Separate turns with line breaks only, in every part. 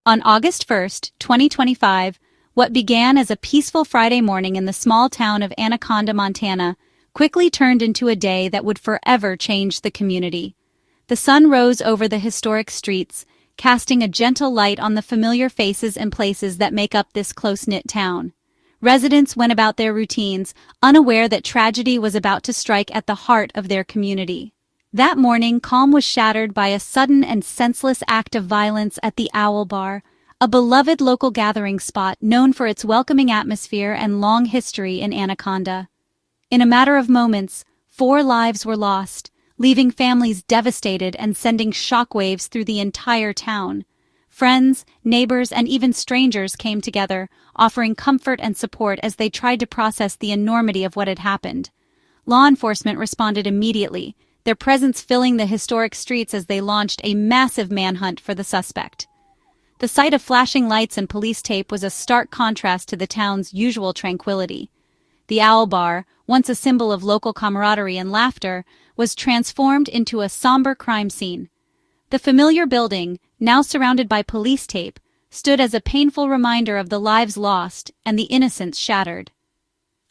On August 1st, 2025, what began as a peaceful Friday morning in the small town of Anaconda, Montana, quickly turned into a day that would forever change the community. The sun rose over the historic streets, casting a gentle light on the familiar faces and places that make up this close-knit town. Residents went about their routines, unaware that tragedy was about to strike at the heart of their community. That morning, calm was shattered by a sudden and senseless act of violence at the Owl Bar, a beloved local gathering spot known for its welcoming atmosphere and long history in Anaconda. In a matter of moments, 4 lives were lost, leaving families devastated and sending shockwaves through the entire town. Friends, neighbors, and even strangers came together, offering comfort and support as they tried to process the enormity of what had happened. Law enforcement responded immediately, their presence filling the historic streets as they launched a massive manhunt for the suspect. The sight of flashing lights and police tape was a stark contrast to the town's usual tranquility. The Owl Bar, once a symbol of local camaraderie and laughter, was transformed into a somber crime scene. The familiar building, now surrounded by police tape, stood as a painful reminder of the lives lost and the innocence shattered.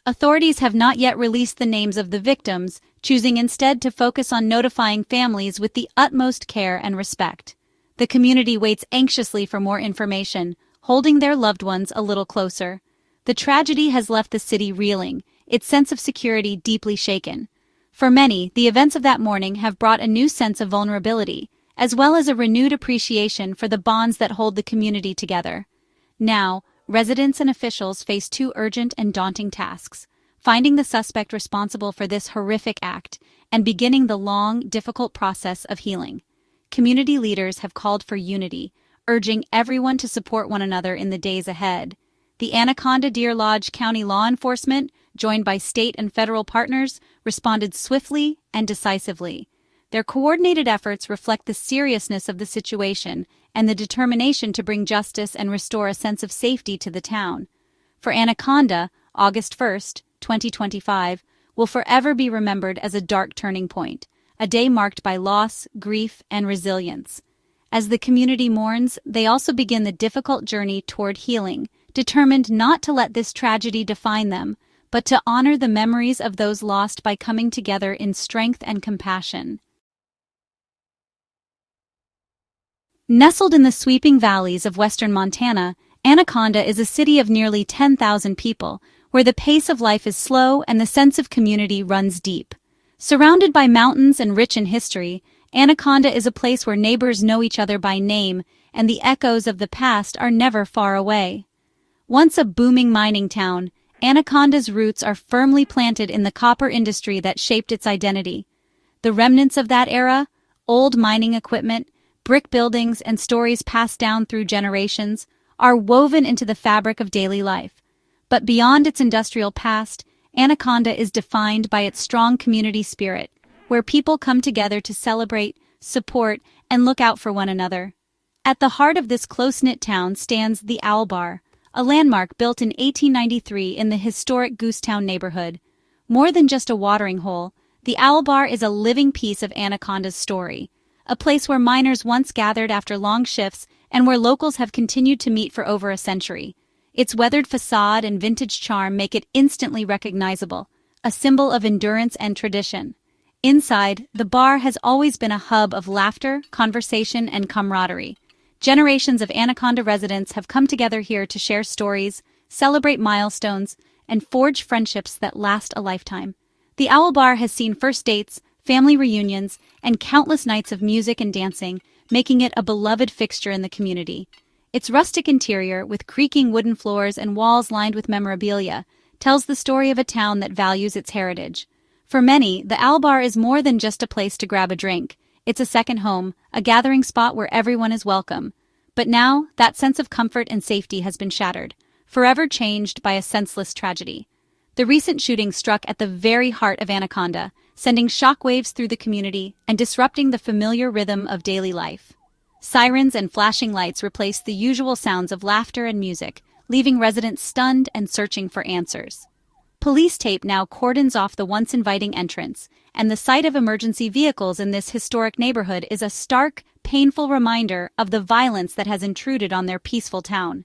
Authorities have not yet released the names of the victims, choosing instead to focus on notifying families with the utmost care and respect. The community waits anxiously for more information, holding their loved ones a little closer. The tragedy has left the city reeling, its sense of security deeply shaken. For many, the events of that morning have brought a new sense of vulnerability, as well as a renewed appreciation for the bonds that hold the community together. Now, residents and officials face 2 urgent and daunting tasks: finding the suspect responsible for this horrific act and beginning the long, difficult process of healing. Community leaders have called for unity, urging everyone to support one another in the days ahead. The Anaconda Deer Lodge County Law Enforcement, joined by state and federal partners, responded swiftly and decisively. Their coordinated efforts reflect the seriousness of the situation and the determination to bring justice and restore a sense of safety to the town. For Anaconda, August 1st, 2025, will forever be remembered as a dark turning point, a day marked by loss, grief, and resilience. As the community mourns, they also begin the difficult journey toward healing, determined not to let this tragedy define them, but to honor the memories of those lost by coming together in strength and compassion. Nestled in the sweeping valleys of western Montana, Anaconda is a city of nearly 10,000 people, where the pace of life is slow and the sense of community runs deep. Surrounded by mountains and rich in history, Anaconda is a place where neighbors know each other by name, and the echoes of the past are never far away. Once a booming mining town, Anaconda's roots are firmly planted in the copper industry that shaped its identity. The remnants of that era, old mining equipment, brick buildings, and stories passed down through generations, are woven into the fabric of daily life. But beyond its industrial past, Anaconda is defined by its strong community spirit, where people come together to celebrate, support, and look out for one another. At the heart of this close-knit town stands the Owl Bar, a landmark built in 1893 in the historic Goosetown neighborhood. More than just a watering hole, the Owl Bar is a living piece of Anaconda's story, a place where miners once gathered after long shifts and where locals have continued to meet for over a century. Its weathered facade and vintage charm make it instantly recognizable, a symbol of endurance and tradition. Inside, the bar has always been a hub of laughter, conversation, and camaraderie. Generations of Anaconda residents have come together here to share stories, celebrate milestones, and forge friendships that last a lifetime. The Owl Bar has seen first dates, family reunions, and countless nights of music and dancing, making it a beloved fixture in the community. Its rustic interior, with creaking wooden floors and walls lined with memorabilia, tells the story of a town that values its heritage. For many, the Owl Bar is more than just a place to grab a drink. It's a second home, a gathering spot where everyone is welcome. But now, that sense of comfort and safety has been shattered, forever changed by a senseless tragedy. The recent shooting struck at the very heart of Anaconda, sending shockwaves through the community and disrupting the familiar rhythm of daily life. Sirens and flashing lights replaced the usual sounds of laughter and music, leaving residents stunned and searching for answers. Police tape now cordons off the once inviting entrance, and the sight of emergency vehicles in this historic neighborhood is a stark, painful reminder of the violence that has intruded on their peaceful town.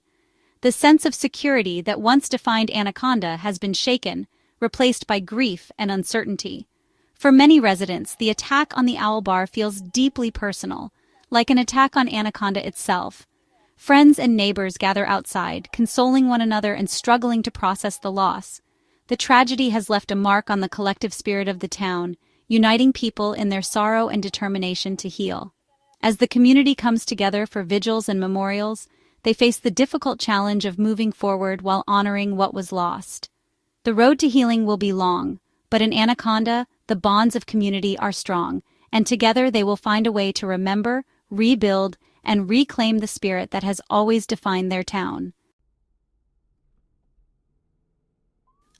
The sense of security that once defined Anaconda has been shaken, replaced by grief and uncertainty. For many residents, the attack on the Owl Bar feels deeply personal, like an attack on Anaconda itself. Friends and neighbors gather outside, consoling one another and struggling to process the loss. The tragedy has left a mark on the collective spirit of the town, uniting people in their sorrow and determination to heal. As the community comes together for vigils and memorials, they face the difficult challenge of moving forward while honoring what was lost. The road to healing will be long, but in Anaconda, the bonds of community are strong, and together they will find a way to remember, rebuild, and reclaim the spirit that has always defined their town.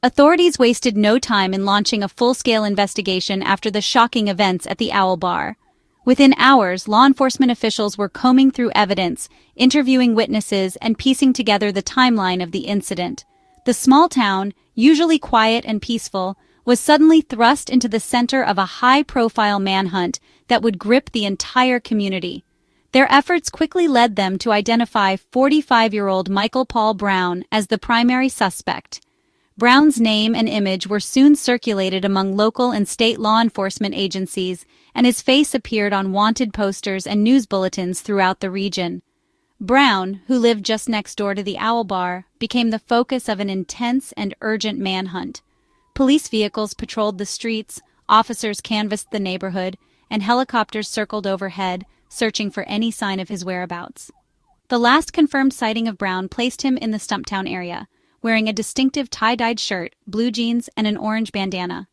Authorities wasted no time in launching a full-scale investigation after the shocking events at the Owl Bar. Within hours, law enforcement officials were combing through evidence, interviewing witnesses, and piecing together the timeline of the incident. The small town, usually quiet and peaceful, was suddenly thrust into the center of a high-profile manhunt that would grip the entire community. Their efforts quickly led them to identify 45-year-old Michael Paul Brown as the primary suspect. Brown's name and image were soon circulated among local and state law enforcement agencies, and his face appeared on wanted posters and news bulletins throughout the region. Brown, who lived just next door to the Owl Bar, became the focus of an intense and urgent manhunt. Police vehicles patrolled the streets, officers canvassed the neighborhood, and helicopters circled overhead, searching for any sign of his whereabouts. The last confirmed sighting of Brown placed him in the Stumptown area, wearing a distinctive tie-dyed shirt, blue jeans, and an orange bandana.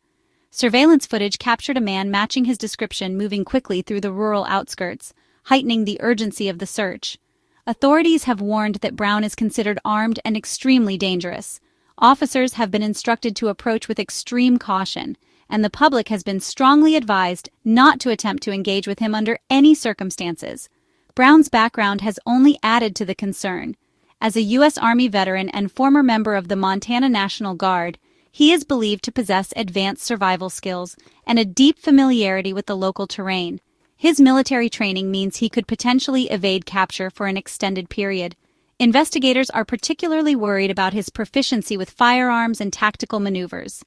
Surveillance footage captured a man matching his description moving quickly through the rural outskirts, heightening the urgency of the search. Authorities have warned that Brown is considered armed and extremely dangerous. Officers have been instructed to approach with extreme caution, and the public has been strongly advised not to attempt to engage with him under any circumstances. Brown's background has only added to the concern. As a U.S. Army veteran and former member of the Montana National Guard, he is believed to possess advanced survival skills and a deep familiarity with the local terrain. His military training means he could potentially evade capture for an extended period. Investigators are particularly worried about his proficiency with firearms and tactical maneuvers.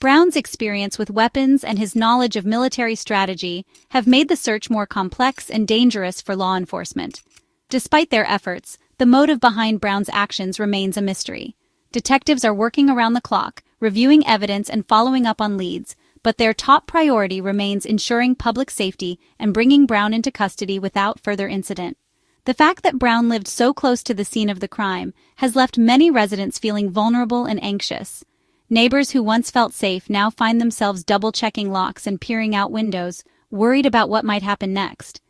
Brown's experience with weapons and his knowledge of military strategy have made the search more complex and dangerous for law enforcement. Despite their efforts, the motive behind Brown's actions remains a mystery. Detectives are working around the clock, reviewing evidence and following up on leads, but their top priority remains ensuring public safety and bringing Brown into custody without further incident. The fact that Brown lived so close to the scene of the crime has left many residents feeling vulnerable and anxious. Neighbors who once felt safe now find themselves double-checking locks and peering out windows, worried about what might happen next.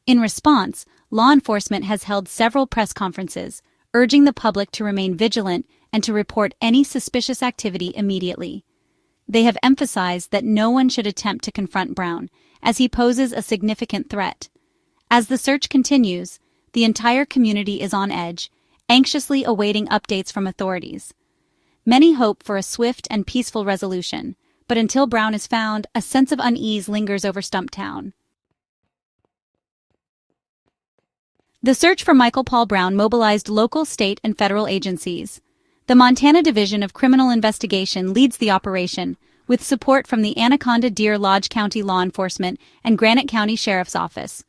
In response, law enforcement has held several press conferences, urging the public to remain vigilant and to report any suspicious activity immediately. They have emphasized that no one should attempt to confront Brown, as he poses a significant threat. As the search continues, the entire community is on edge, anxiously awaiting updates from authorities. Many hope for a swift and peaceful resolution, but until Brown is found, a sense of unease lingers over Stumptown. The search for Michael Paul Brown mobilized local, state, and federal agencies. The Montana Division of Criminal Investigation leads the operation, with support from the Anaconda Deer Lodge County Law Enforcement and Granite County Sheriff's Office.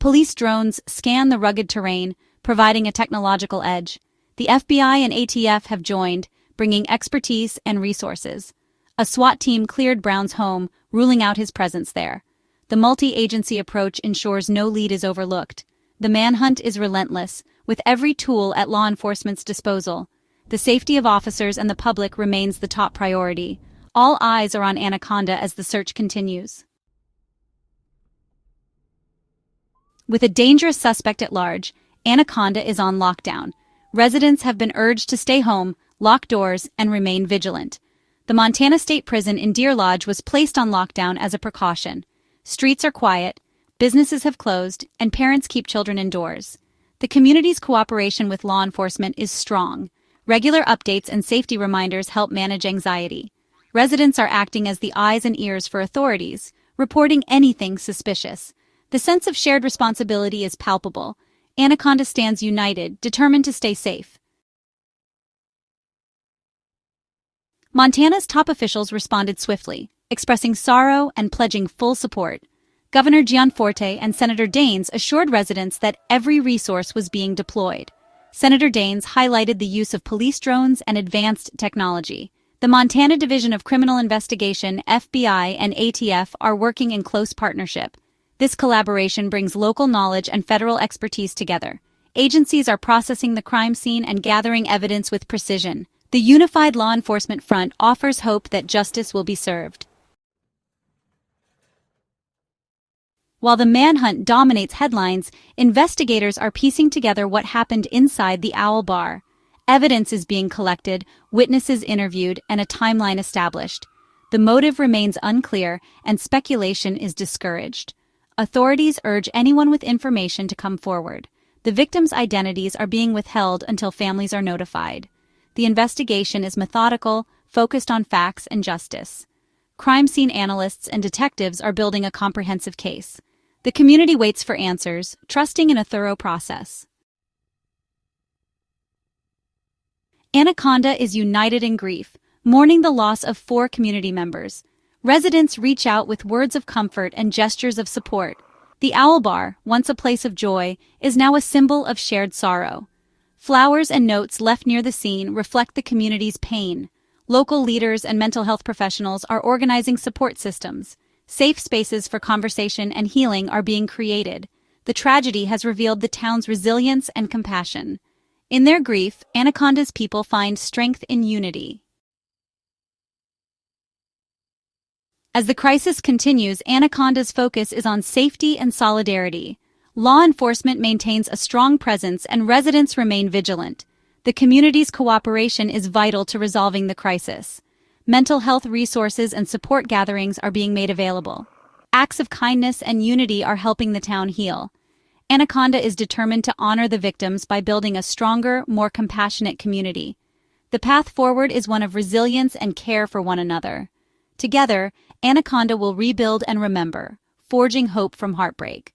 Police drones scan the rugged terrain, providing a technological edge. The FBI and ATF have joined, bringing expertise and resources. A SWAT team cleared Brown's home, ruling out his presence there. The multi-agency approach ensures no lead is overlooked. The manhunt is relentless, with every tool at law enforcement's disposal. The safety of officers and the public remains the top priority. All eyes are on Anaconda as the search continues. With a dangerous suspect at large, Anaconda is on lockdown. Residents have been urged to stay home, lock doors, and remain vigilant. The Montana State Prison in Deer Lodge was placed on lockdown as a precaution. Streets are quiet, businesses have closed, and parents keep children indoors. The community's cooperation with law enforcement is strong. Regular updates and safety reminders help manage anxiety. Residents are acting as the eyes and ears for authorities, reporting anything suspicious. The sense of shared responsibility is palpable. Anaconda stands united, determined to stay safe. Montana's top officials responded swiftly, expressing sorrow and pledging full support. Governor Gianforte and Senator Daines assured residents that every resource was being deployed. Senator Daines highlighted the use of police drones and advanced technology. The Montana Division of Criminal Investigation, FBI, and ATF are working in close partnership. This collaboration brings local knowledge and federal expertise together. Agencies are processing the crime scene and gathering evidence with precision. The unified law enforcement front offers hope that justice will be served. While the manhunt dominates headlines, investigators are piecing together what happened inside the Owl Bar. Evidence is being collected, witnesses interviewed, and a timeline established. The motive remains unclear, and speculation is discouraged. Authorities urge anyone with information to come forward. The victims' identities are being withheld until families are notified. The investigation is methodical, focused on facts and justice. Crime scene analysts and detectives are building a comprehensive case. The community waits for answers, trusting in a thorough process. Anaconda is united in grief, mourning the loss of 4 community members. Residents reach out with words of comfort and gestures of support. The Owl Bar, once a place of joy, is now a symbol of shared sorrow. Flowers and notes left near the scene reflect the community's pain. Local leaders and mental health professionals are organizing support systems. Safe spaces for conversation and healing are being created. The tragedy has revealed the town's resilience and compassion. In their grief, Anaconda's people find strength in unity. As the crisis continues, Anaconda's focus is on safety and solidarity. Law enforcement maintains a strong presence and residents remain vigilant. The community's cooperation is vital to resolving the crisis. Mental health resources and support gatherings are being made available. Acts of kindness and unity are helping the town heal. Anaconda is determined to honor the victims by building a stronger, more compassionate community. The path forward is one of resilience and care for one another. Together, Anaconda will rebuild and remember, forging hope from heartbreak.